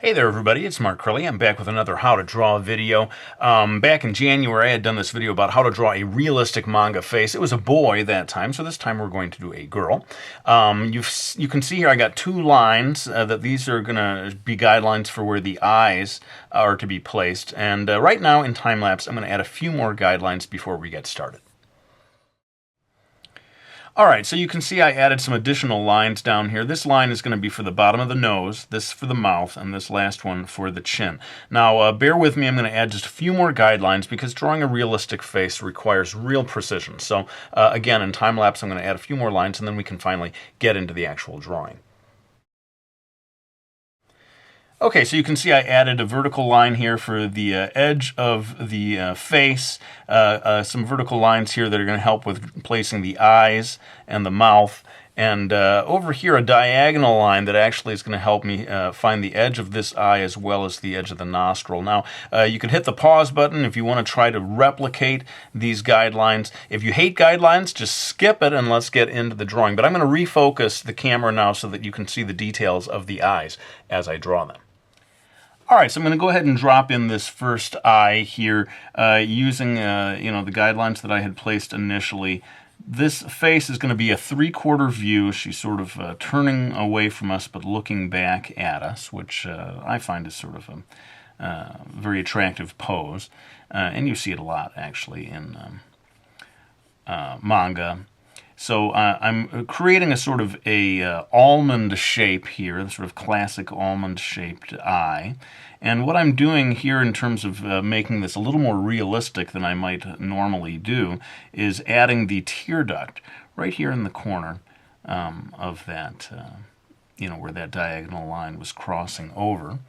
Hey there everybody, it's Mark Curley. I'm back with another how to draw video. Back in January I had done this video about how to draw a realistic manga face. It was a boy that time, so this time we're going to do a girl. You can see here I got two lines that these are going to be guidelines for where the eyes are to be placed. And right now in Time-Lapse I'm going to add a few more guidelines before we get started. Alright, so you can see I added some additional lines down here. This line is going to be for the bottom of the nose, this for the mouth, and this last one for the chin. Now, bear with me, I'm going to add just a few more guidelines because drawing a realistic face requires real precision. So, again, in time-lapse I'm going to add a few more lines and then we can finally get into the actual drawing. Okay, so you can see I added a vertical line here for the edge of the face, some vertical lines here that are going to help with placing the eyes and the mouth, and over here a diagonal line that actually is going to help me find the edge of this eye as well as the edge of the nostril. Now, you can hit the pause button if you want to try to replicate these guidelines. If you hate guidelines, just skip it and let's get into the drawing. But I'm going to refocus the camera now so that you can see the details of the eyes as I draw them. Alright, so I'm going to go ahead and drop in this first eye here using the guidelines that I had placed initially. This face is going to be a 3/4 view. She's sort of turning away from us but looking back at us, which I find is sort of a very attractive pose. And you see it a lot, actually, in manga. So I'm creating a sort of a almond shape here, a sort of classic almond-shaped eye. And what I'm doing here in terms of making this a little more realistic than I might normally do is adding the tear duct right here in the corner of that, where that diagonal line was crossing over.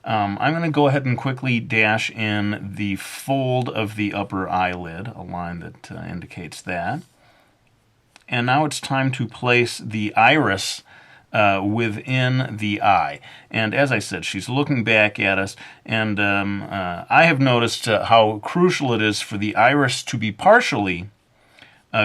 I'm going to go ahead and quickly dash in the fold of the upper eyelid, a line that indicates that. And now it's time to place the iris within the eye. And as I said, she's looking back at us, and I have noticed how crucial it is for the iris to be partially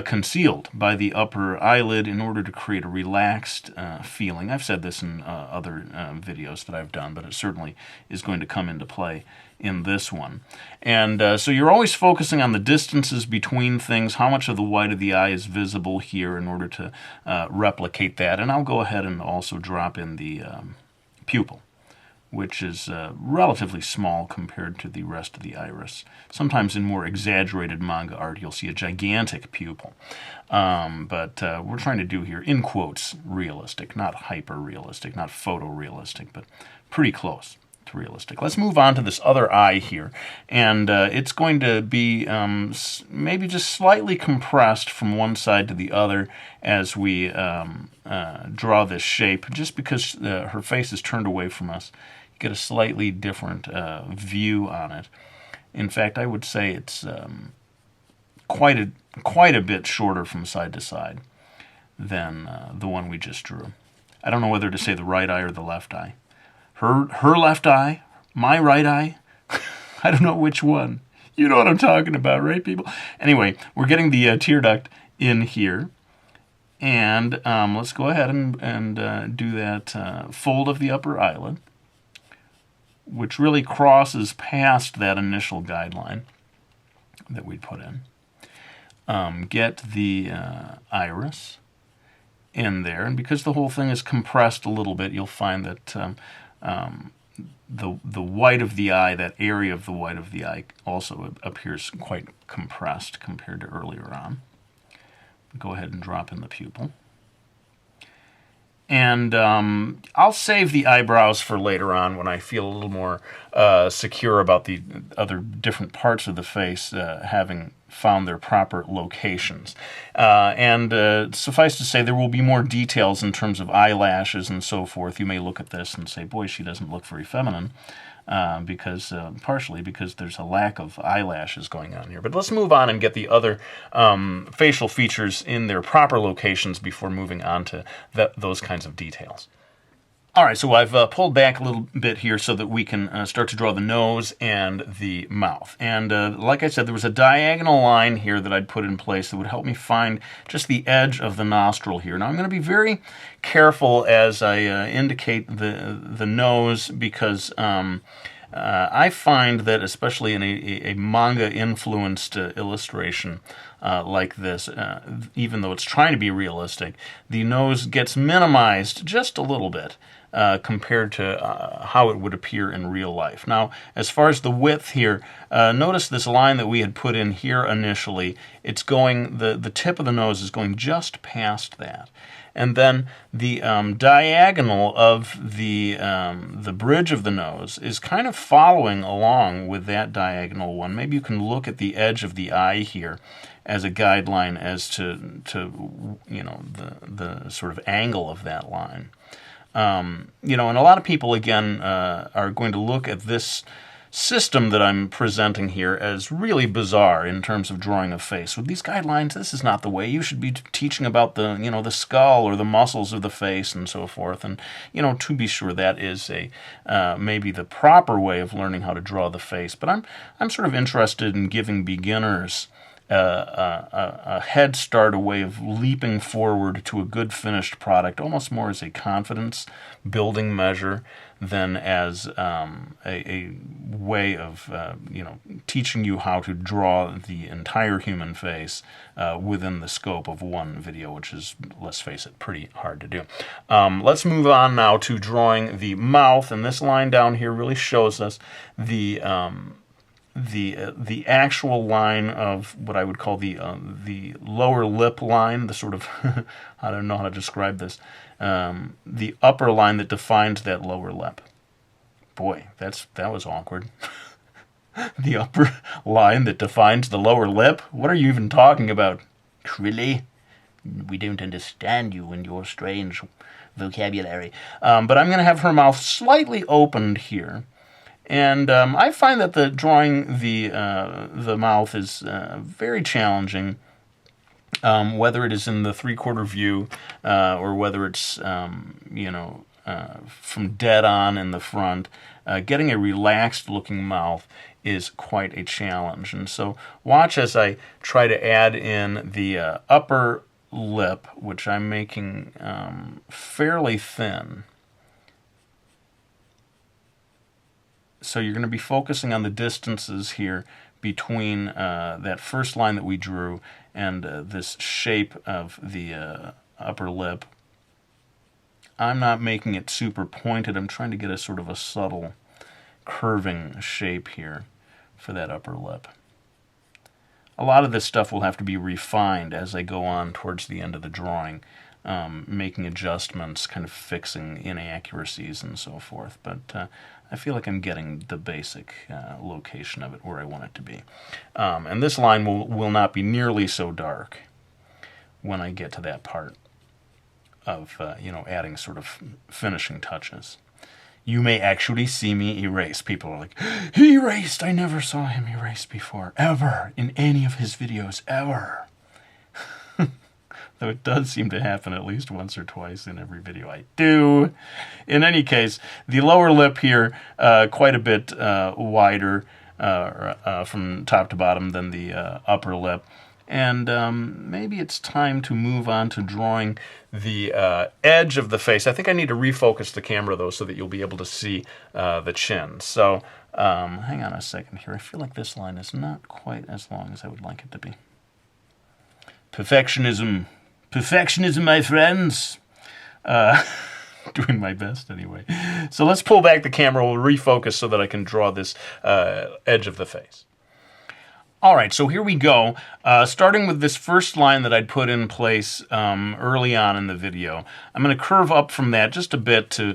concealed by the upper eyelid in order to create a relaxed feeling. I've said this in other videos that I've done, but it certainly is going to come into play in this one. And so you're always focusing on the distances between things, how much of the white of the eye is visible here in order to replicate that. And I'll go ahead and also drop in the pupil, which is relatively small compared to the rest of the iris. Sometimes in more exaggerated manga art, you'll see a gigantic pupil. But we're trying to do here, in quotes, realistic, not hyper-realistic, not photorealistic, but pretty close to realistic. Let's move on to this other eye here. And it's going to be maybe just slightly compressed from one side to the other as we draw this shape, just because her face is turned away from us. Get a slightly different view on it. In fact, I would say it's quite a bit shorter from side to side than the one we just drew. I don't know whether to say the right eye or the left eye. Her left eye, my right eye. I don't know which one. You know what I'm talking about, right, people? Anyway, we're getting the tear duct in here. And let's go ahead and do that fold of the upper eyelid, which really crosses past that initial guideline that we put in. Get the iris in there, and because the whole thing is compressed a little bit, you'll find that the white of the eye, that area of the white of the eye, also appears quite compressed compared to earlier on. Go ahead and drop in the pupil. And I'll save the eyebrows for later on when I feel a little more secure about the other different parts of the face having found their proper locations. And suffice to say, there will be more details in terms of eyelashes and so forth. You may look at this and say, boy, she doesn't look very feminine. Partially because there's a lack of eyelashes going on here. But let's move on and get the other facial features in their proper locations before moving on to those kinds of details. All right, so I've pulled back a little bit here so that we can start to draw the nose and the mouth. And like I said, there was a diagonal line here that I'd put in place that would help me find just the edge of the nostril here. Now I'm going to be very careful as I indicate the nose because I find that especially in a manga-influenced illustration like this, even though it's trying to be realistic, the nose gets minimized just a little bit. Compared to how it would appear in real life. Now, as far as the width here, notice this line that we had put in here initially. It's going, the tip of the nose is going just past that. And then the diagonal of the bridge of the nose is kind of following along with that diagonal one. Maybe you can look at the edge of the eye here as a guideline as to you know, the sort of angle of that line. You know, and a lot of people, again, are going to look at this system that I'm presenting here as really bizarre in terms of drawing a face. With these guidelines, this is not the way. You should be teaching about the, you know, the skull or the muscles of the face and so forth. And, you know, to be sure, that is a maybe the proper way of learning how to draw the face. But I'm sort of interested in giving beginners a head start, a way of leaping forward to a good finished product, almost more as a confidence building measure than as a way of you know, teaching you how to draw the entire human face within the scope of one video, which is, let's face it, pretty hard to do. Let's move on now to drawing the mouth, and this line down here really shows us the actual line of what I would call the lower lip line, the sort of I don't know how to describe this, the upper line that defines that lower lip. Boy, that was awkward. The upper line that defines the lower lip? What are you even talking about? Really? We don't understand you and your strange vocabulary. But I'm going to have her mouth slightly opened here. And I find that drawing the mouth is very challenging, whether it is in the three-quarter view or whether it's you know, from dead on in the front. Getting a relaxed-looking mouth is quite a challenge. And so watch as I try to add in the upper lip, which I'm making fairly thin. So you're going to be focusing on the distances here between that first line that we drew and this shape of the upper lip. I'm not making it super pointed. I'm trying to get a sort of a subtle curving shape here for that upper lip. A lot of this stuff will have to be refined as I go on towards the end of the drawing, making adjustments, kind of fixing inaccuracies and so forth. But I feel like I'm getting the basic location of it where I want it to be. And this line will not be nearly so dark when I get to that part of, you know, adding sort of finishing touches. You may actually see me erase. People are like, he erased! I never saw him erase before, ever, in any of his videos, ever. Though it does seem to happen at least once or twice in every video I do. In any case, the lower lip here, quite a bit wider from top to bottom than the upper lip. And maybe it's time to move on to drawing the edge of the face. I think I need to refocus the camera, though, so that you'll be able to see the chin. So hang on a second here. I feel like this line is not quite as long as I would like it to be. Perfectionism. Perfectionism, my friends. Doing my best anyway. So let's pull back the camera. We'll refocus so that I can draw this edge of the face. All right, so here we go. Starting with this first line that I'd put in place early on in the video. I'm going to curve up from that just a bit to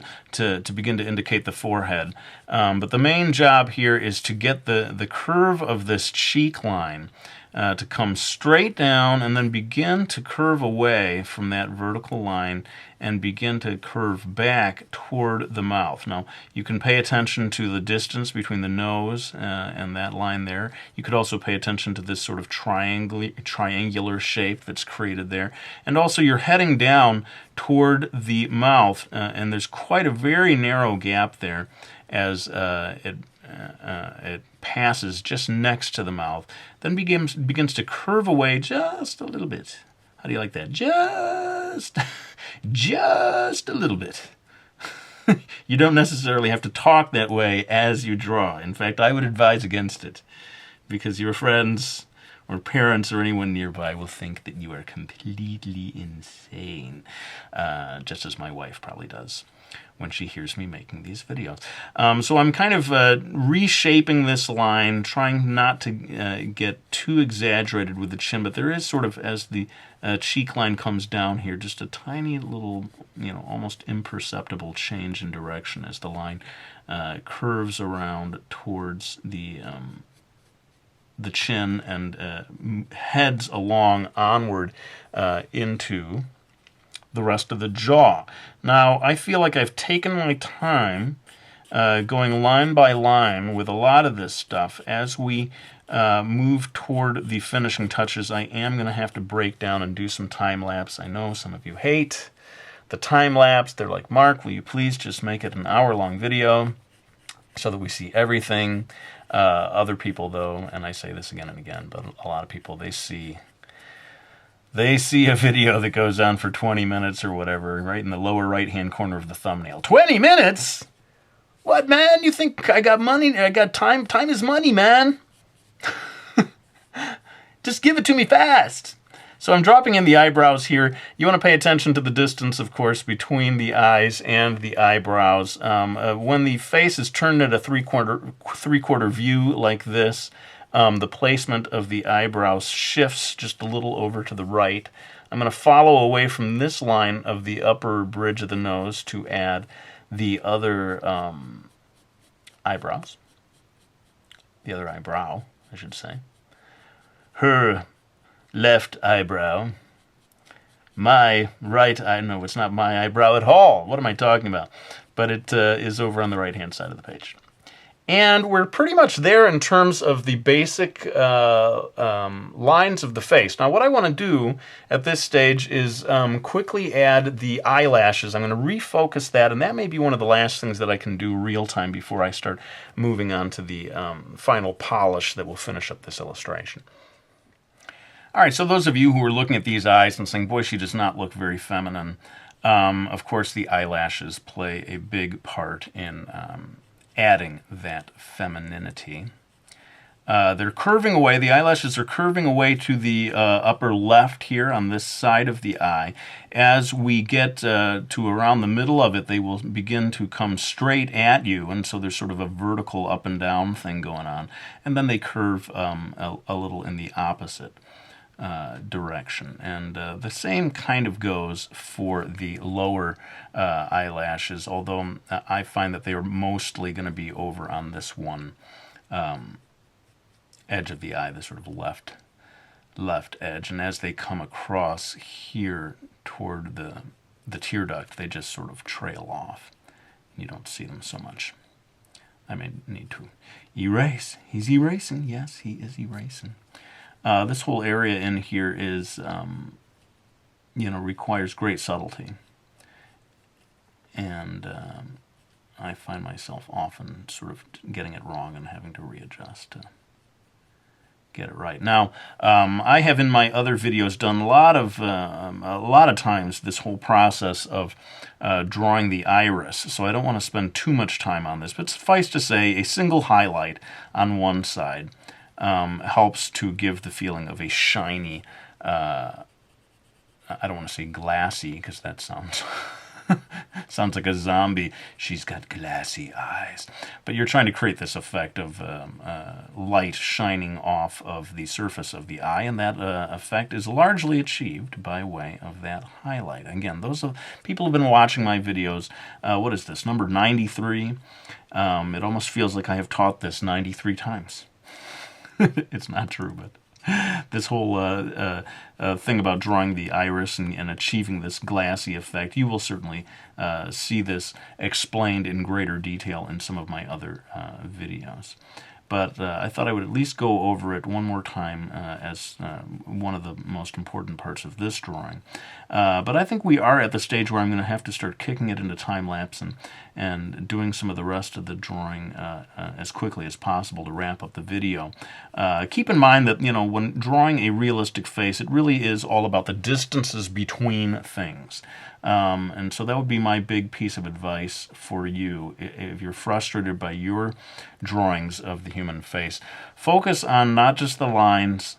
begin to indicate the forehead. But the main job here is to get the curve of this cheek line to come straight down and then begin to curve away from that vertical line and begin to curve back toward the mouth. Now, you can pay attention to the distance between the nose and that line there. You could also pay attention to this sort of triangular shape that's created there. And also, you're heading down toward the mouth, and there's quite a very narrow gap there as it passes just next to the mouth, then begins to curve away just a little bit. How do you like that? Just a little bit. You don't necessarily have to talk that way as you draw. In fact, I would advise against it, because your friends or parents or anyone nearby will think that you are completely insane, just as my wife probably does when she hears me making these videos. So I'm kind of reshaping this line, trying not to get too exaggerated with the chin, but there is sort of, as the cheek line comes down here, just a tiny little, almost imperceptible change in direction as the line curves around towards the chin and heads along onward into the rest of the jaw. Now, I feel like I've taken my time going line by line with a lot of this stuff. As we move toward the finishing touches, I am going to have to break down and do some time-lapse. I know some of you hate the time-lapse. They're like, Mark, will you please just make it an hour-long video so that we see everything? Other people, though, and I say this again and again, but a lot of people, they see a video that goes on for 20 minutes or whatever, right in the lower right-hand corner of the thumbnail. 20 minutes? What, man? You think I got money? I got time? Time is money, man. Just give it to me fast. So I'm dropping in the eyebrows here. You want to pay attention to the distance, of course, between the eyes and the eyebrows. When the face is turned at a three-quarter view like this, the placement of the eyebrows shifts just a little over to the right. I'm going to follow away from this line of the upper bridge of the nose to add the other eyebrows. The other eyebrow, I should say. Her left eyebrow. My right eye. No, it's not my eyebrow at all. What am I talking about? But it is over on the right-hand side of the page. And we're pretty much there in terms of the basic lines of the face. Now, what I want to do at this stage is quickly add the eyelashes. I'm going to refocus that, and that may be one of the last things that I can do real time before I start moving on to the final polish that will finish up this illustration. All right, so those of you who are looking at these eyes and saying, boy, she does not look very feminine, of course, the eyelashes play a big part in adding that femininity. They're curving away. The eyelashes are curving away to the upper left here on this side of the eye. As we get to around the middle of it, they will begin to come straight at you, and so there's sort of a vertical up and down thing going on. And then they curve a little in the opposite direction. And the same kind of goes for the lower eyelashes, although I find that they are mostly going to be over on this one edge of the eye, the sort of left edge. And as they come across here toward the tear duct, they just sort of trail off. You don't see them so much. I may need to erase. He's erasing. Yes, he is erasing. This whole area in here is, requires great subtlety. And I find myself often sort of getting it wrong and having to readjust to get it right. Now, I have in my other videos done a lot of times this whole process of drawing the iris, so I don't want to spend too much time on this, but suffice to say, a single highlight on one side helps to give the feeling of a shiny, I don't want to say glassy, because that sounds sounds like a zombie. She's got glassy eyes. But you're trying to create this effect of light shining off of the surface of the eye, and that effect is largely achieved by way of that highlight. Again, those people who have been watching my videos, what is this, number 93? It almost feels like I have taught this 93 times. It's not true, but this whole thing about drawing the iris and achieving this glassy effect. You will certainly see this explained in greater detail in some of my other videos. But I thought I would at least go over it one more time as one of the most important parts of this drawing. But I think we are at the stage where I'm going to have to start kicking it into time-lapse and doing some of the rest of the drawing as quickly as possible to wrap up the video. Keep in mind that, when drawing a realistic face, it really is all about the distances between things. And so that would be my big piece of advice for you if you're frustrated by your drawings of the human face. Focus on not just the lines,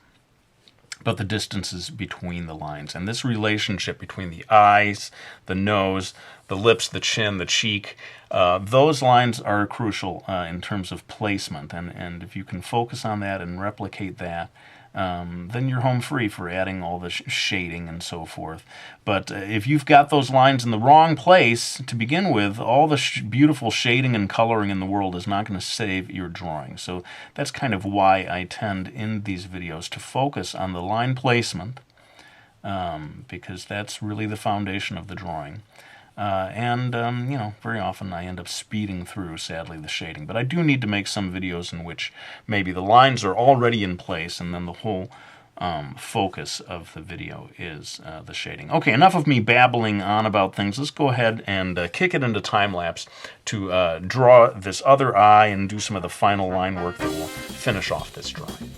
but the distances between the lines. And this relationship between the eyes, the nose, the lips, the chin, the cheek, those lines are crucial in terms of placement. And if you can focus on that and replicate that, then you're home free for adding all the shading and so forth. But if you've got those lines in the wrong place to begin with, all the beautiful shading and coloring in the world is not going to save your drawing. So that's kind of why I tend in these videos to focus on the line placement, because that's really the foundation of the drawing. Very often I end up speeding through, sadly, the shading. But I do need to make some videos in which maybe the lines are already in place and then the whole focus of the video is the shading. Okay, enough of me babbling on about things. Let's go ahead and kick it into time-lapse to draw this other eye and do some of the final line work that will finish off this drawing.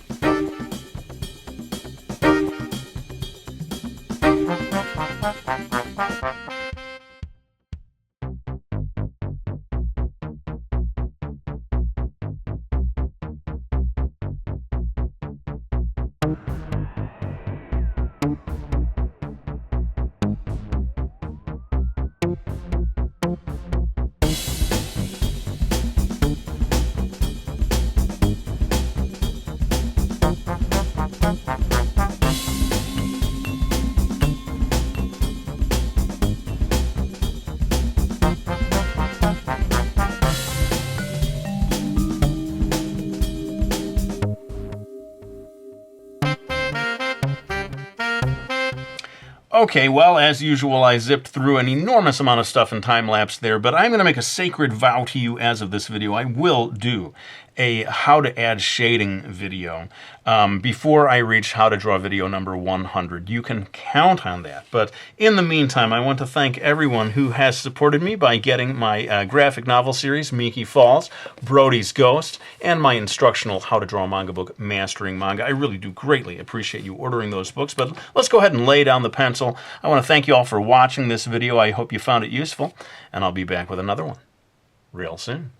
Okay, well, as usual, I zipped through an enormous amount of stuff in time-lapse there, but I'm going to make a sacred vow to you as of this video. I will do a how to add shading video before I reach how to draw video number 100. You can count on that. But in the meantime, I want to thank everyone who has supported me by getting my graphic novel series, Miki Falls, Brody's Ghost, and my instructional How to Draw a Manga book, Mastering Manga. I really do greatly appreciate you ordering those books, but let's go ahead and lay down the pencil. I want to thank you all for watching this video. I hope you found it useful, and I'll be back with another one real soon.